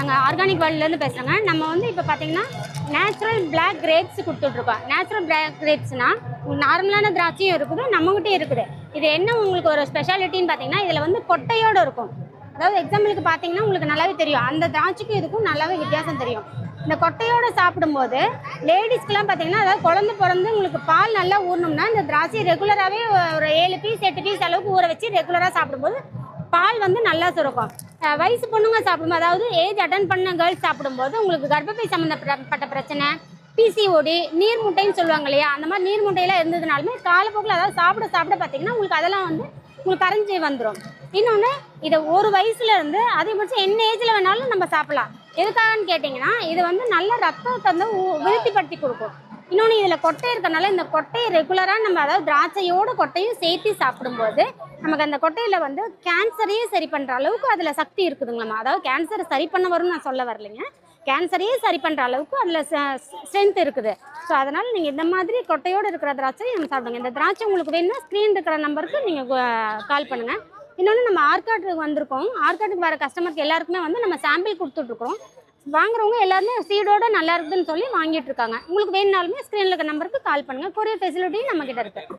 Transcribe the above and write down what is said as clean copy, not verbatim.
நாங்கள் ஆர்கானிக் வேர்ல்ட்லேருந்து பேசுகிறோங்க. நம்ம வந்து இப்போ பார்த்தீங்கன்னா நேச்சுரல் பிளாக் கிரேப்ஸ் கொடுத்துட்ருக்கோம். நேச்சுரல் பிளாக் கிரேப்ஸ்னால் நார்மலான திராட்சையும் இருக்குது, நம்மகிட்டே இருக்குது. இது என்ன உங்களுக்கு ஒரு ஸ்பெஷாலிட்டின்னு பார்த்தீங்கன்னா, இதில் வந்து கொட்டையோடு இருக்கும். அதாவது எக்ஸாம்பிளுக்கு பார்த்தீங்கன்னா உங்களுக்கு நல்லாவே தெரியும், அந்த திராட்சைக்கும் இதுக்கும் நல்லாவே வித்தியாசம் தெரியும். இந்த கொட்டையோடு சாப்பிடும்போது லேடிஸ்க்கெலாம் பார்த்தீங்கன்னா, அதாவது குழந்தை பிறந்து உங்களுக்கு பால் நல்லா ஊறணும்னா இந்த திராட்சை ரெகுலராகவே ஒரு 7 பீஸ் 8 பீஸ் அளவுக்கு ஊற வச்சு ரெகுலராக சாப்பிடும்போது பால் வந்து நல்லா சுரக்கும். வயசு பொண்ணுங்க சாப்பிடும்போது, அதாவது ஏஜ் அட்டன் பண்ண கேர்ள்ஸ் சாப்பிடும்போது உங்களுக்கு கர்ப்பப்பை சம்மந்தப்பட்ட பிரச்சனை, பிசிஓடி, நீர்முட்டைன்னு சொல்லுவாங்க இல்லையா, அந்த மாதிரி நீர்முட்டையெல்லாம் இருந்ததுனாலுமே காலப்போக்கில் அதாவது சாப்பிட சாப்பிட பார்த்தீங்கன்னா உங்களுக்கு அதெல்லாம் வந்து உங்களுக்கு கரைஞ்சி வந்துடும். இன்னொன்று, இதை ஒரு வயசுலேருந்து அதிகபட்சம் என்ன ஏஜில் வேணாலும் நம்ம சாப்பிடலாம். எதுக்காகன்னு கேட்டிங்கன்னா, இது வந்து நல்ல ரத்தத்தை வந்து விருத்திப்படுத்தி கொடுக்கும். இன்னொன்று, இதில் கொட்டை இருக்கனால இந்த கொட்டையை ரெகுலராக நம்ம அதாவது திராட்சையோட கொட்டையும் சேர்த்து சாப்பிடும்போது நமக்கு அந்த கொட்டையில் வந்து கேன்சரையே சரி பண்ணுற அளவுக்கு அதில் சக்தி இருக்குதுங்களாம்மா. அதாவது கேன்சரை சரி பண்ண வரும்னு நான் சொல்ல வரலைங்க, கேன்சரையே சரி பண்ணுற அளவுக்கு அதில் ஸ்ட்ரென்த் இருக்குது. ஸோ அதனால் நீங்கள் இந்த மாதிரி கொட்டையோடு இருக்கிற திராட்சை நம்ம சாப்பிடுங்க. இந்த திராட்சை உங்களுக்கு வேணும்னா ஸ்க்ரீன் இருக்கிற நம்பருக்கு நீங்கள் கால் பண்ணுங்கள். இன்னொன்று, நம்ம ஆற்காட்டுக்கு வந்திருக்கோம். ஆற்காட்டுக்கு வர கஸ்டமருக்கு எல்லாருக்குமே வந்து நம்ம சாம்பிள் கொடுத்துட்ருக்கோம். வாங்குறவங்க எல்லாருமே சீடோட நல்லா இருக்குதுன்னு சொல்லி வாங்கிட்டு இருக்காங்க. உங்களுக்கு வேணுனாலுமே ஸ்க்ரீனில் இருக்க நம்பருக்கு கால் பண்ணுங்கள். கொரியர் ஃபெசிலிட்டியும் நம்மக்கிட்ட இருக்குது.